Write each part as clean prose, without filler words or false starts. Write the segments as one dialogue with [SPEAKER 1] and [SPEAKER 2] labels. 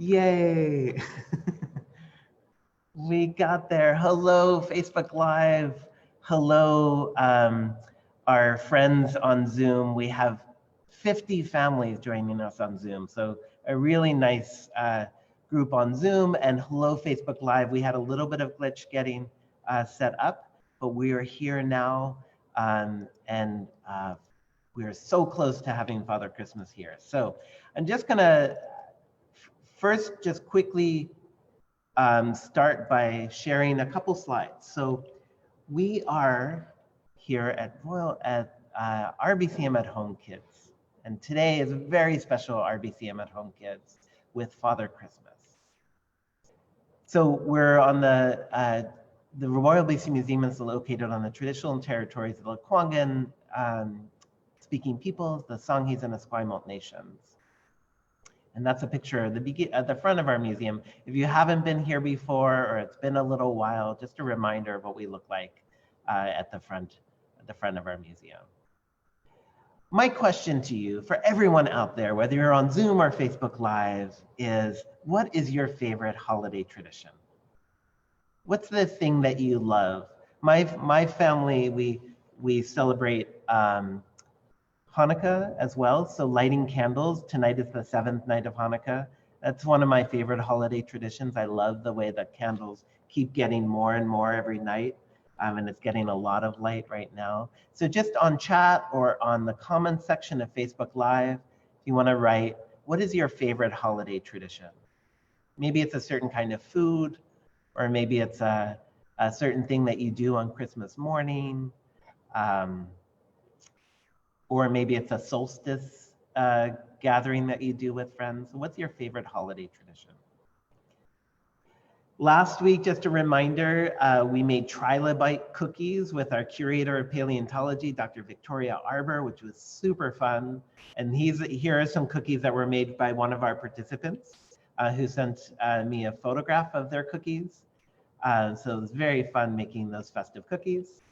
[SPEAKER 1] Yay! We got there. Hello, Facebook Live. Hello, our friends on Zoom. We have 50 families joining us on Zoom. So a really nice group on Zoom, and hello, Facebook Live. We had a little bit of glitch getting set up, but we are here now, and we are so close to having Father Christmas here. So I'm just gonna first just quickly start by sharing a couple slides. So we are here at RBCM at Home Kids. And today is a very special RBCM at Home Kids with Father Christmas. So we're on the Royal BC Museum is located on the traditional territories of the Lekwungen speaking peoples, the Songhees and Esquimalt nations. And that's a picture at the front of our museum. If you haven't been here before, or it's been a little while, just a reminder of what we look like at the front of our museum. My question to you, for everyone out there, whether you're on Zoom or Facebook Live, is what is your favorite holiday tradition? What's the thing that you love? My family, we celebrate Hanukkah as well, so lighting candles. Tonight is the 7th night of Hanukkah. That's one of my favorite holiday traditions. I love the way the candles keep getting more and more every night, and it's getting a lot of light right now. So just on chat or on the comments section of Facebook Live, if you want to write, what is your favorite holiday tradition? Maybe it's a certain kind of food, or maybe it's a certain thing that you do on Christmas morning. Or maybe it's a solstice gathering that you do with friends. What's your favorite holiday tradition? Last week, just a reminder, we made trilobite cookies with our curator of paleontology, Dr. Victoria Arbor, which was super fun. And here are some cookies that were made by one of our participants who sent me a photograph of their cookies. So it was very fun making those festive cookies.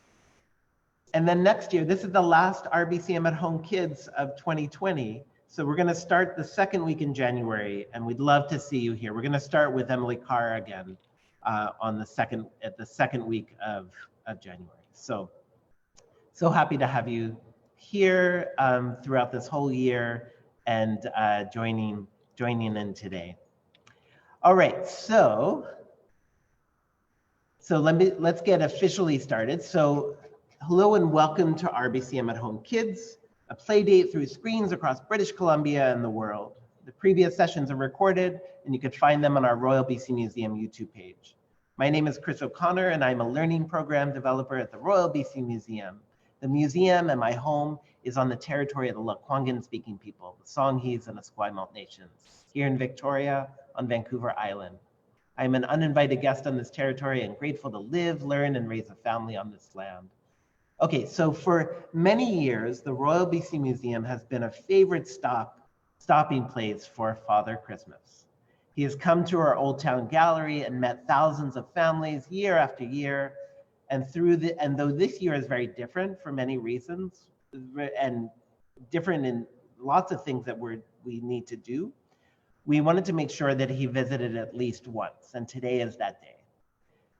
[SPEAKER 1] And then next year, this is the last RBCM at Home Kids of 2020. So we're going to start the second week in January, and we'd love to see you here. We're going to start with Emily Carr again at the second week of January. So happy to have you here throughout this whole year and joining in today. All right, so let's get officially started. So hello and welcome to RBCM at Home Kids, a play date through screens across British Columbia and the world. The previous sessions are recorded and you can find them on our Royal BC Museum YouTube page. My name is Chris O'Connor and I'm a learning program developer at the Royal BC Museum. The museum and my home is on the territory of the Lekwungen speaking people, the Songhees and Esquimalt nations, here in Victoria on Vancouver Island. I'm an uninvited guest on this territory and grateful to live, learn, and raise a family on this land. Okay, so for many years, the Royal BC Museum has been a favorite stopping place for Father Christmas. He has come to our Old Town Gallery and met thousands of families year after year. And though this year is very different for many reasons, and different in lots of things that we need to do, we wanted to make sure that he visited at least once, and today is that day.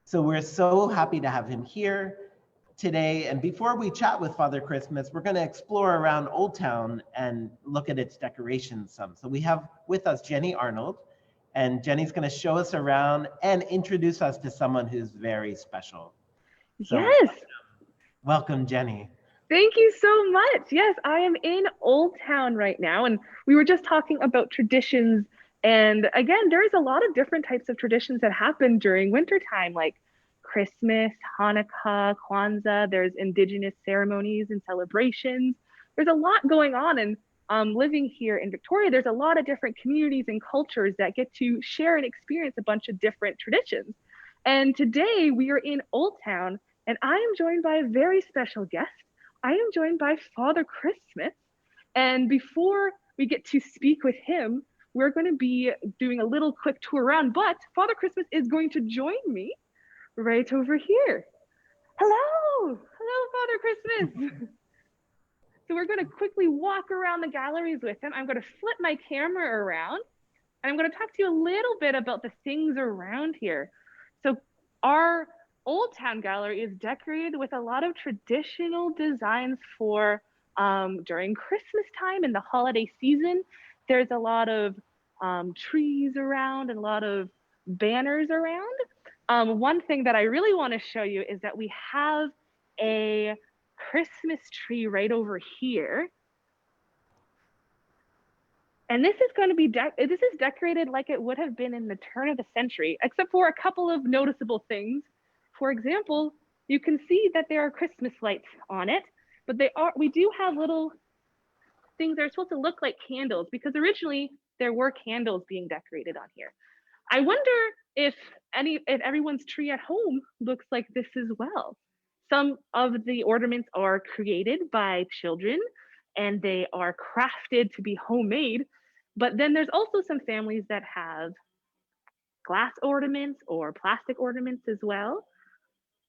[SPEAKER 1] So we're so happy to have him here today. And before we chat with Father Christmas, we're going to explore around Old Town and look at its decorations some. So we have with us Jenny Arnold, and Jenny's going to show us around and introduce us to someone who's very special. So,
[SPEAKER 2] yes.
[SPEAKER 1] Welcome, Jenny.
[SPEAKER 2] Thank you so much. Yes, I am in Old Town right now, and we were just talking about traditions. And again, there's a lot of different types of traditions that happen during wintertime, like Christmas, Hanukkah, Kwanzaa. There's indigenous ceremonies and celebrations. There's a lot going on. And living here in Victoria, there's a lot of different communities and cultures that get to share and experience a bunch of different traditions. And today we are in Old Town, and I am joined by a very special guest. I am joined by Father Christmas. And before we get to speak with him, we're going to be doing a little quick tour around, but Father Christmas is going to join me right over here. Hello, Father Christmas. So we're going to quickly walk around the galleries with him. I'm going to flip my camera around. And I'm going to talk to you a little bit about the things around here. So our Old Town Gallery is decorated with a lot of traditional designs for during Christmas time and the holiday season. There's a lot of trees around and a lot of banners around. One thing that I really want to show you is that we have a Christmas tree right over here. And this is going to be, this is decorated like it would have been in the turn of the century, except for a couple of noticeable things. For example, you can see that there are Christmas lights on it, but we do have little things that are supposed to look like candles, because originally there were candles being decorated on here. I wonder if everyone's tree at home looks like this as well. Some of the ornaments are created by children and they are crafted to be homemade. But then there's also some families that have glass ornaments or plastic ornaments as well.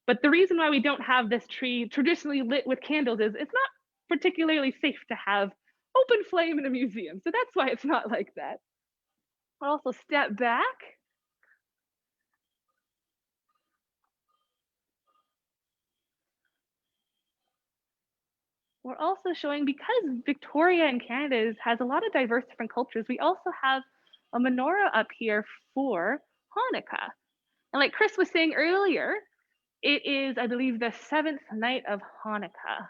[SPEAKER 2] But the reason why we don't have this tree traditionally lit with candles is it's not particularly safe to have open flame in a museum. So that's why it's not like that. I'll also step back. We're also showing, because Victoria in Canada has a lot of diverse different cultures, we also have a menorah up here for Hanukkah. And like Chris was saying earlier, it is, I believe, the 7th night of Hanukkah.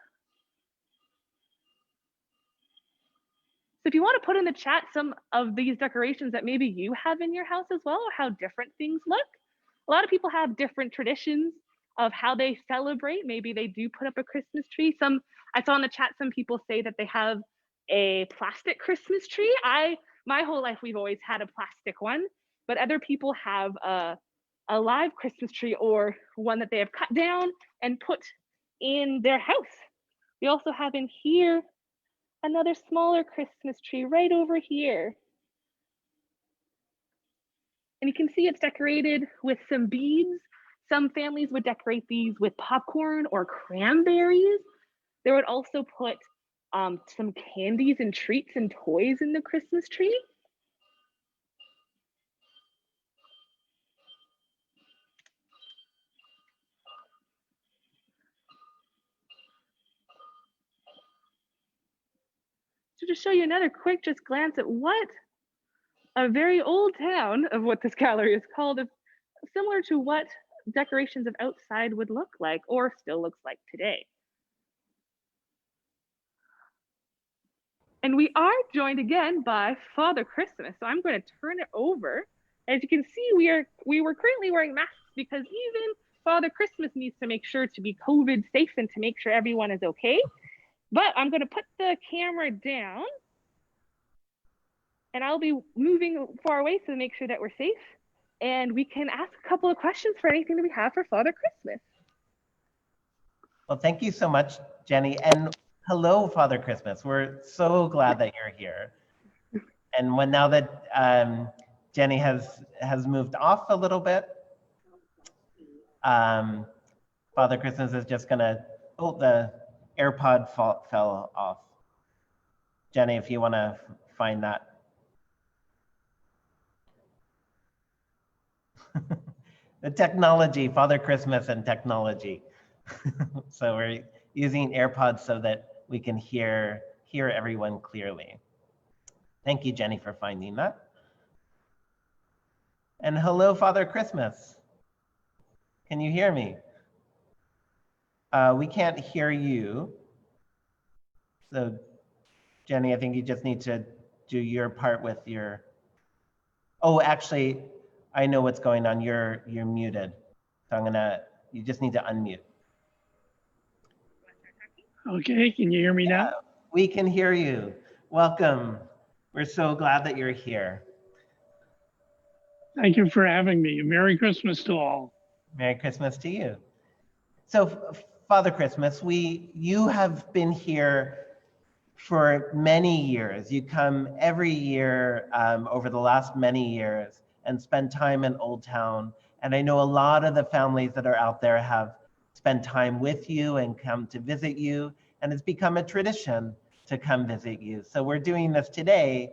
[SPEAKER 2] So if you want to put in the chat some of these decorations that maybe you have in your house as well, or how different things look. A lot of people have different traditions of how they celebrate. Maybe they do put up a Christmas tree. I saw in the chat some people say that they have a plastic Christmas tree. My whole life we've always had a plastic one, but other people have a live Christmas tree or one that they have cut down and put in their house. We also have in here another smaller Christmas tree right over here. And you can see it's decorated with some beads. Some families would decorate these with popcorn or cranberries. They would also put some candies and treats and toys in the Christmas tree. So to show you another quick just glance at what a very old town of what this gallery is called, similar to what decorations of outside would look like or still looks like today. And we are joined again by Father Christmas. So I'm going to turn it over. As you can see, we were currently wearing masks because even Father Christmas needs to make sure to be COVID safe and to make sure everyone is okay. But I'm going to put the camera down and I'll be moving far away to make sure that we're safe. And we can ask a couple of questions for anything that we have for Father Christmas.
[SPEAKER 1] Well, thank you so much, Jenny. And hello, Father Christmas. We're so glad that you're here. And now that Jenny has moved off a little bit, Father Christmas is just gonna, oh, the AirPod fell off. Jenny, if you wanna find that. The technology, Father Christmas and technology. So we're using AirPods so that we can hear everyone clearly. Thank you, Jenny, for finding that. And hello, Father Christmas. Can you hear me? We can't hear you. So Jenny, I think you just need to do your part with your, oh, actually, I know what's going on. You're muted. So you just need to unmute.
[SPEAKER 3] Okay, can you hear me now?
[SPEAKER 1] We can hear you. Welcome. We're so glad that you're here.
[SPEAKER 3] Thank you for having me. Merry Christmas to all.
[SPEAKER 1] Merry Christmas to you. So, Father Christmas, you have been here for many years. You come every year over the last many years and spend time in Old Town. And I know a lot of the families that are out there have spent time with you and come to visit you. And it's become a tradition to come visit you. So we're doing this today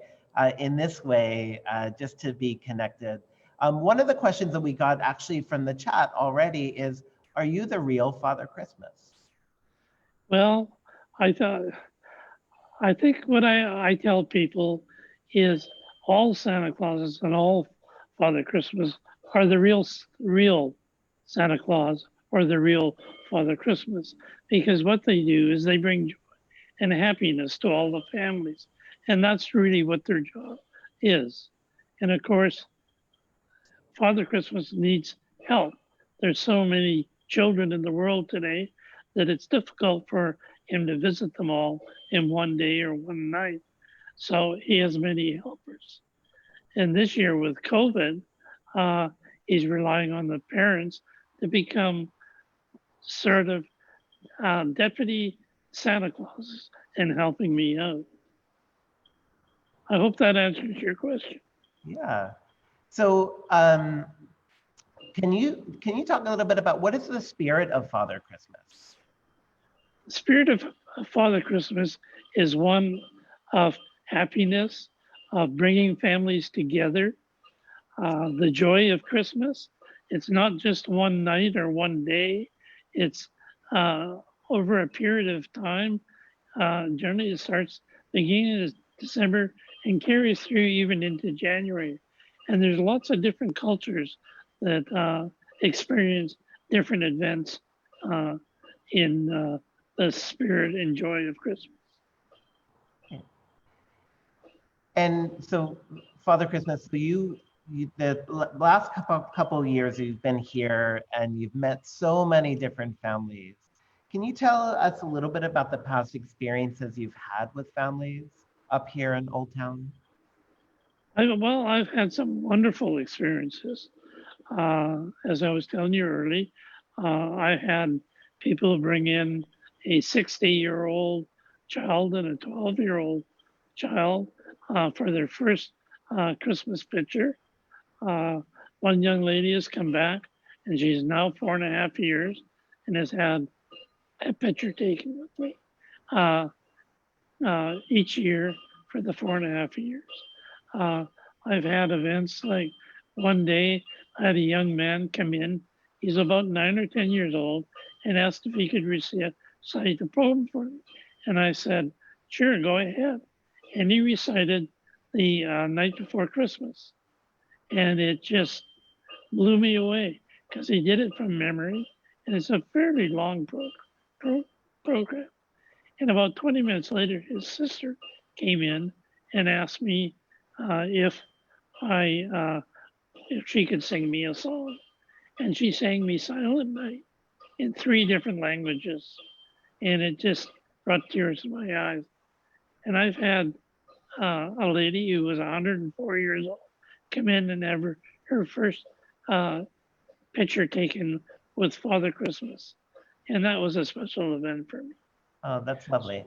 [SPEAKER 1] in this way, just to be connected. One of the questions that we got actually from the chat already is, are you the real Father Christmas?
[SPEAKER 3] Well, I thought I think what I tell people is all Santa Clauses and all Father Christmas are the real Santa Claus or the real Father Christmas, because what they do is they bring joy and happiness to all the families, and that's really what their job is. And of course, Father Christmas needs help. There's so many children in the world today that it's difficult for him to visit them all in one day or one night. So he has many helpers. And this year with COVID, he's relying on the parents to become sort of deputy Santa Clauses and helping me out. I hope that answers your question.
[SPEAKER 1] Yeah. So can you talk a little bit about what is the spirit of Father Christmas?
[SPEAKER 3] The spirit of Father Christmas is one of happiness, of bringing families together, the joy of Christmas. It's not just one night or one day. It's over a period of time. Generally, it starts beginning of December and carries through even into January. And there's lots of different cultures that experience different events in the spirit and joy of Christmas.
[SPEAKER 1] And so, Father Christmas, so the last couple of years you've been here and you've met so many different families. Can you tell us a little bit about the past experiences you've had with families up here in Old Town?
[SPEAKER 3] I've had some wonderful experiences. As I was telling you early, I had people bring in a 60-year-old child and a 12-year-old child for their first Christmas picture. One young lady has come back and she's now 4.5 years and has had a picture taken with me each year for the 4.5 years. I've had events like one day I had a young man come in. He's about 9 or 10 years old and asked if he could recite the poem for me. And I said, sure, go ahead. And he recited the night before Christmas. And it just blew me away because he did it from memory. And it's a fairly long program. And about 20 minutes later, his sister came in and asked me if she could sing me a song. And she sang me Silent Night in 3 different languages. And it just brought tears to my eyes. And I've had a lady who was 104 years old come in and have her first picture taken with Father Christmas. And that was a special event for me.
[SPEAKER 1] Oh, that's lovely.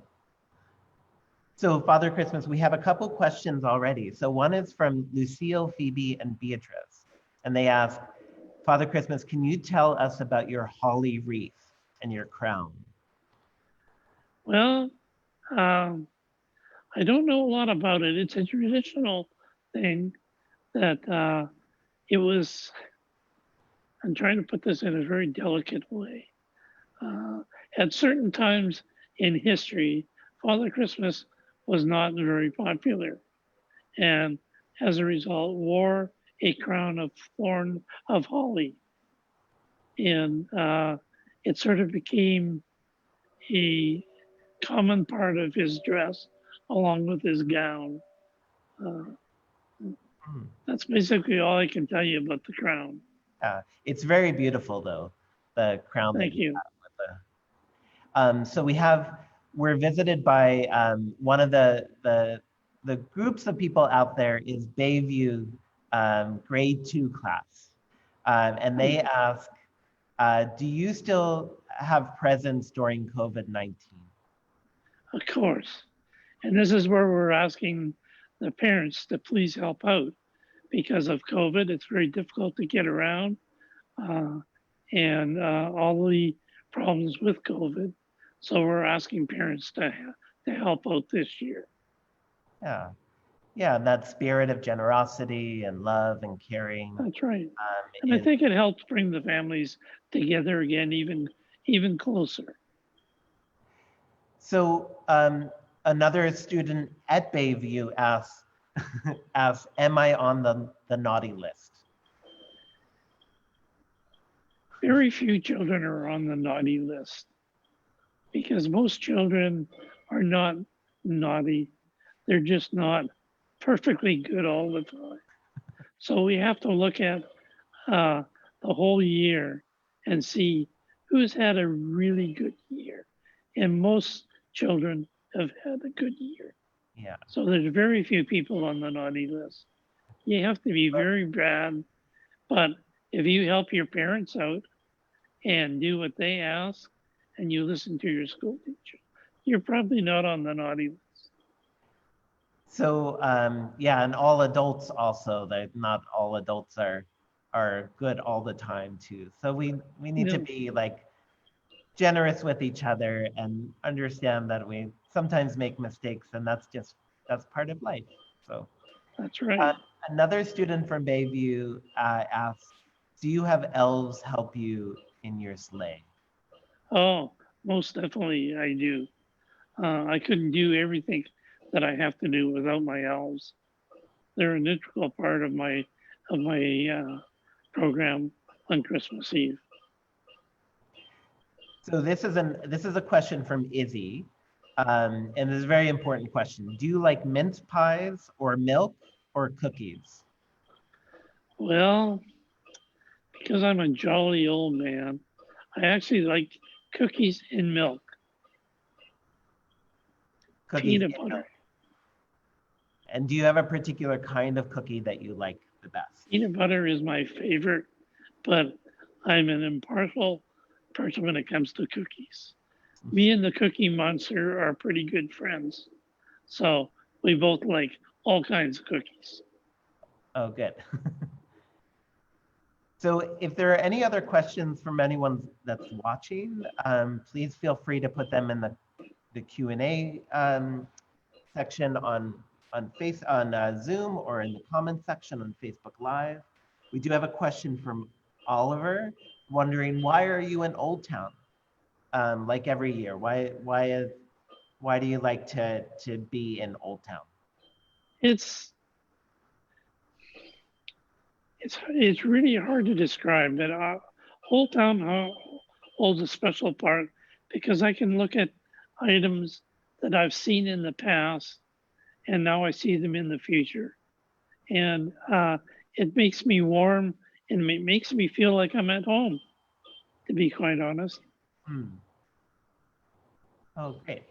[SPEAKER 1] So Father Christmas, we have a couple questions already. So one is from Lucille, Phoebe, and Beatrice. And they ask, Father Christmas, can you tell us about your holly wreath and your crown?
[SPEAKER 3] Well, I don't know a lot about it. It's a traditional thing that it was, I'm trying to put this in a very delicate way. At certain times in history, Father Christmas was not very popular, and as a result, wore a crown of holly, and it sort of became a common part of his dress, along with his gown. That's basically all I can tell you about the crown.
[SPEAKER 1] It's very beautiful, though, the crown.
[SPEAKER 3] Thank you.
[SPEAKER 1] So we're visited by one of the groups of people out there is Bayview grade 2 class. And they ask, do you still have presents during COVID-19?
[SPEAKER 3] Of course. And this is where we're asking the parents to please help out. Because of COVID, it's very difficult to get around and all the problems with COVID. So we're asking parents to help out this year.
[SPEAKER 1] Yeah. Yeah, that spirit of generosity and love and caring
[SPEAKER 3] That's right. And I
[SPEAKER 1] is.
[SPEAKER 3] think it helps bring the families together again, even closer.
[SPEAKER 1] So another student at Bayview asks, am I on the naughty list?
[SPEAKER 3] Very few children are on the naughty list because most children are not naughty. They're just not perfectly good all the time. So we have to look at the whole year and see who's had a really good year. And most children have had a good year.
[SPEAKER 1] Yeah.
[SPEAKER 3] So there's very few people on the naughty list. You have to be very bad, but if you help your parents out and do what they ask and you listen to your school teacher, you're probably not on the naughty list.
[SPEAKER 1] So yeah, and all adults also, that not all adults are good all the time too. So we need to
[SPEAKER 3] No,
[SPEAKER 1] be like generous with each other and understand that we sometimes make mistakes, and that's part of life. So
[SPEAKER 3] that's right.
[SPEAKER 1] another student from Bayview asks, do you have elves help you in your sleigh?
[SPEAKER 3] Oh, most definitely I do. I couldn't do everything that I have to do without my elves. They're an integral part of my program on Christmas Eve.
[SPEAKER 1] So this is a question from Izzy, and this is a very important question. Do you like mince pies or milk or cookies?
[SPEAKER 3] Well, because I'm a jolly old man, I actually like cookies and milk,
[SPEAKER 1] Cookies
[SPEAKER 3] peanut
[SPEAKER 1] and
[SPEAKER 3] butter.
[SPEAKER 1] milk. And do you have a particular kind of cookie that you like the best?
[SPEAKER 3] Peanut butter is my favorite, but I'm an impartial person when it comes to cookies. Me and the Cookie Monster are pretty good friends. So we both like all kinds of cookies.
[SPEAKER 1] Oh, good. So if there are any other questions from anyone that's watching, please feel free to put them in the Q&A section on Zoom, or in the comments section on Facebook Live. We do have a question from Oliver, wondering, why are you in Old Town? Like every year, why do you like to be in Old Town?
[SPEAKER 3] It's it's really hard to describe, but Old Town Hall holds a special part because I can look at items that I've seen in the past, and now I see them in the future, and it makes me warm and it makes me feel like I'm at home. To be quite honest.
[SPEAKER 1] Oh, great.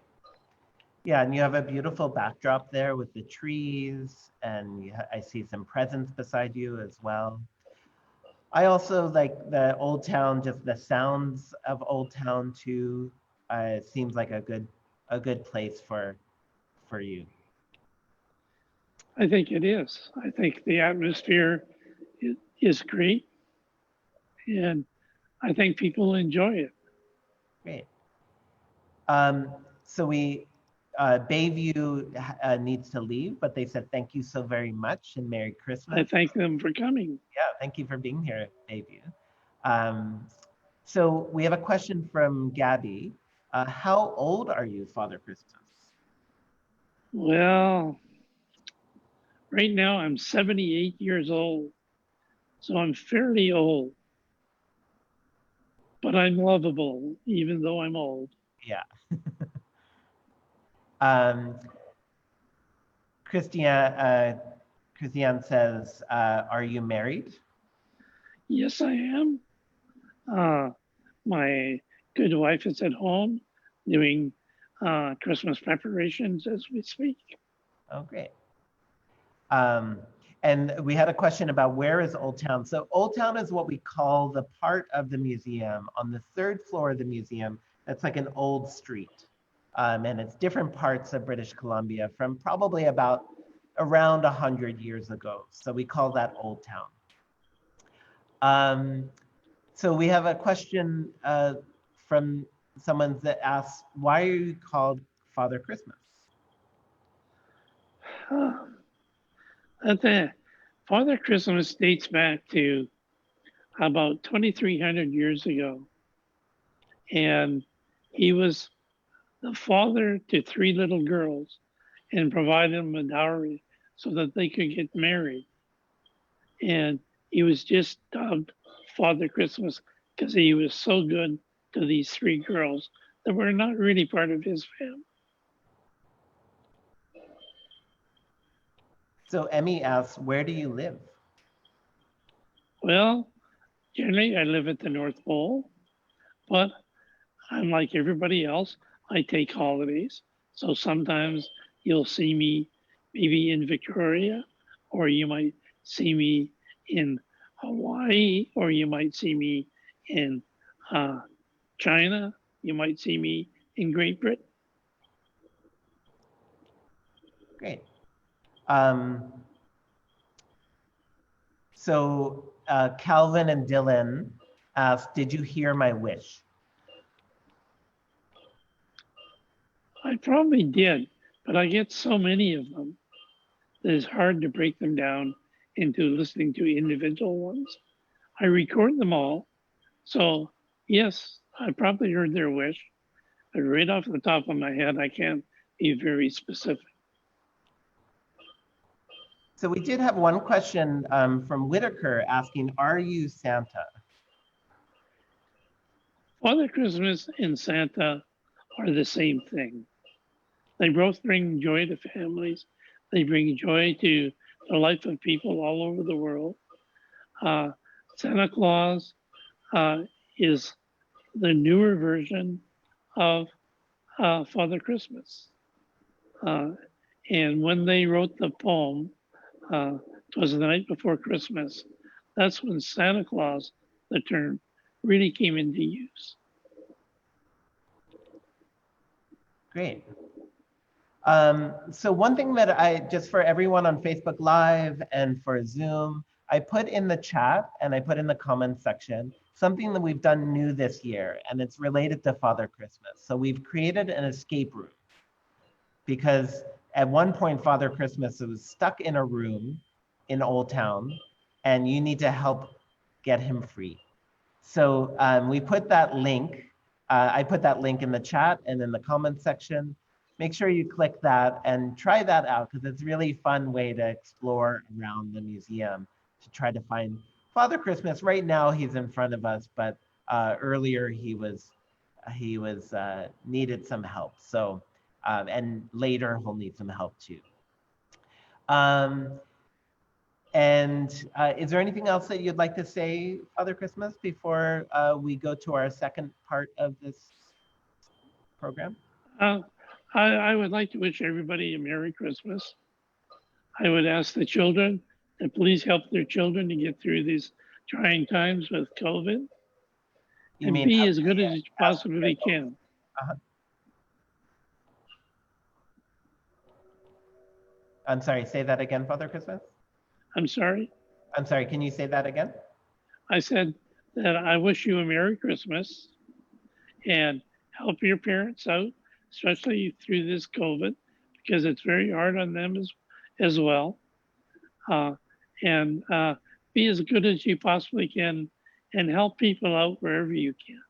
[SPEAKER 1] Yeah, and you have a beautiful backdrop there with the trees, and I see some presents beside you as well. I also like the Old Town, just the sounds of Old Town too. Seems like a good place for you.
[SPEAKER 3] I think it is. I think the atmosphere is great, and I think people enjoy it.
[SPEAKER 1] Great. So Bayview needs to leave, but they said thank you so very much and Merry Christmas.
[SPEAKER 3] I thank them for coming.
[SPEAKER 1] Yeah, thank you for being here at Bayview. So we have a question from Gabby. How old are you, Father Christmas?
[SPEAKER 3] Well, right now I'm 78 years old, so I'm fairly old, but I'm lovable even though I'm old.
[SPEAKER 1] Yeah. Christiane says, are you married?
[SPEAKER 3] Yes, I am. My good wife is at home doing Christmas preparations as we speak.
[SPEAKER 1] Oh, great. And we had a question about where is Old Town. So Old Town is what we call the part of the museum on the third floor of the museum that's like an old street. And it's different parts of British Columbia from probably about around 100 years ago. So we call that Old Town. So we have a question from someone that asks, why are you called Father Christmas?
[SPEAKER 3] That the Father Christmas dates back to about 2,300 years ago, and he was the father to three little girls and provided them a dowry so that they could get married. And he was just dubbed Father Christmas because he was so good to these three girls that were not really part of his family.
[SPEAKER 1] So Emmy asks, where do you live?
[SPEAKER 3] Well, generally I live at the North Pole, but unlike everybody else, I take holidays. So sometimes you'll see me maybe in Victoria, or you might see me in Hawaii, or you might see me in China, you might see me in Great Britain.
[SPEAKER 1] Great. So Calvin and Dylan asked, did you hear my wish?
[SPEAKER 3] I probably did, but I get so many of them that it's hard to break them down into listening to individual ones. I record them all. So yes, I probably heard their wish, but right off the top of my head, I can't be very specific.
[SPEAKER 1] So we did have one question from Whitaker asking, are you Santa?
[SPEAKER 3] Father Christmas and Santa are the same thing. They both bring joy to families. They bring joy to the life of people all over the world. Santa Claus is the newer version of Father Christmas. And when they wrote the poem, it was the night before Christmas, that's when Santa Claus, the term, really came into use.
[SPEAKER 1] Great. So one thing that I, just for everyone on Facebook Live and for Zoom, I put in the chat and I put in the comments section, something that we've done new this year, and it's related to Father Christmas. So we've created an escape room because at one point, Father Christmas was stuck in a room in Old Town and you need to help get him free. So we put that link, I put that link in the chat and in the comments section. Make sure you click that and try that out because it's a really fun way to explore around the museum to try to find Father Christmas. Right now he's in front of us, but earlier he was needed some help. So and later he'll need some help too. And is there anything else that you'd like to say, Father Christmas, before we go to our second part of this program?
[SPEAKER 3] I would like to wish everybody a Merry Christmas. I would ask the children to please help their children to get through these trying times with COVID. And be as good as you possibly can.
[SPEAKER 1] I'm sorry, say that again, Father Christmas?
[SPEAKER 3] I'm sorry?
[SPEAKER 1] I'm sorry, can you say that again?
[SPEAKER 3] I said that I wish you a Merry Christmas and help your parents out, especially through this COVID, because it's very hard on them as well. And be as good as you possibly can and help people out wherever you can.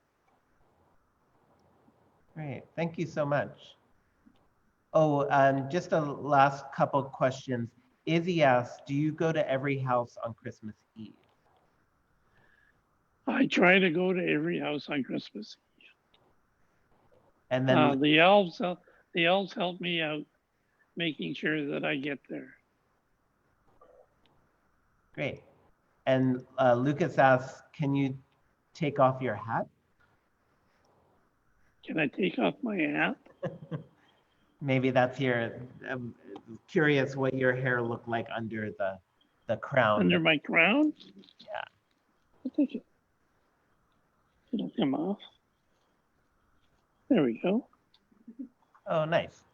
[SPEAKER 1] Great, thank you so much. Oh, just a last couple questions. Izzy asks, do you go to every house on Christmas Eve?
[SPEAKER 3] I try to go to every house on Christmas Eve.
[SPEAKER 1] And then
[SPEAKER 3] the elves help me out, making sure that I get there.
[SPEAKER 1] Great. And Lucas asks, can you take off your hat?
[SPEAKER 3] Can I take off my hat?
[SPEAKER 1] Maybe that's your, I'm curious what your hair looked like under the crown.
[SPEAKER 3] Under my crown?
[SPEAKER 1] Yeah.
[SPEAKER 3] I think it'll come off. There we go.
[SPEAKER 1] Oh, nice.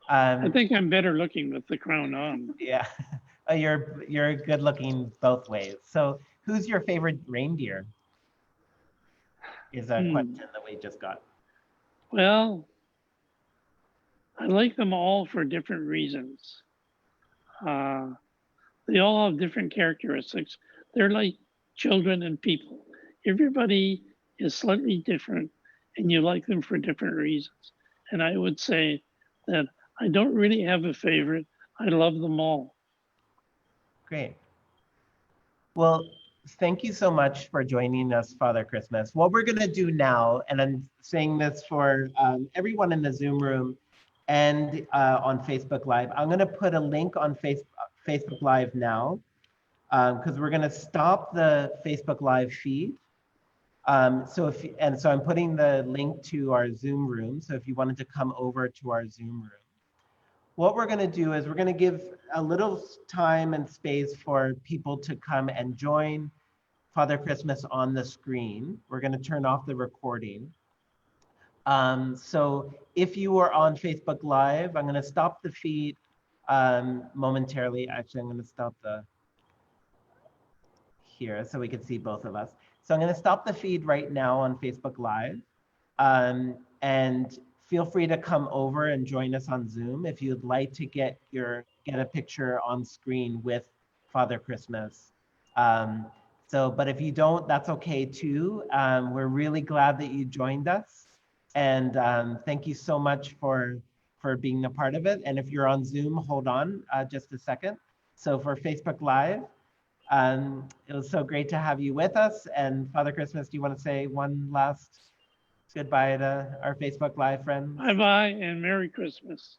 [SPEAKER 3] I think I'm better looking with the crown on.
[SPEAKER 1] Yeah, oh, you're good looking both ways. So who's your favorite reindeer? Is a question that we just got.
[SPEAKER 3] Well, I like them all for different reasons. Uh, they all have different characteristics. They're like children and people. Everybody is slightly different, and you like them for different reasons. And I would say that I don't really have a favorite. I love them all.
[SPEAKER 1] Great. Well, thank you so much for joining us, Father Christmas. What we're going to do now, and I'm saying this for everyone in the Zoom room and on Facebook Live, I'm going to put a link on Facebook Live now because we're going to stop the Facebook Live feed. So I'm putting the link to our Zoom room. So if you wanted to come over to our Zoom room, what we're going to do is we're going to give a little time and space for people to come and join Father Christmas on the screen. We're going to turn off the recording. So if you are on Facebook Live, I'm going to stop the feed momentarily. Actually, I'm going to stop the here so we can see both of us. So I'm going to stop the feed right now on Facebook Live. And feel free to come over and join us on Zoom if you'd like to get a picture on screen with Father Christmas. But if you don't, that's okay too. We're really glad that you joined us. And thank you so much for being a part of it. And if you're on Zoom, hold on just a second. So for Facebook Live, it was so great to have you with us. And Father Christmas, do you want to say one last goodbye to our Facebook Live friends?
[SPEAKER 3] Bye-bye and Merry Christmas.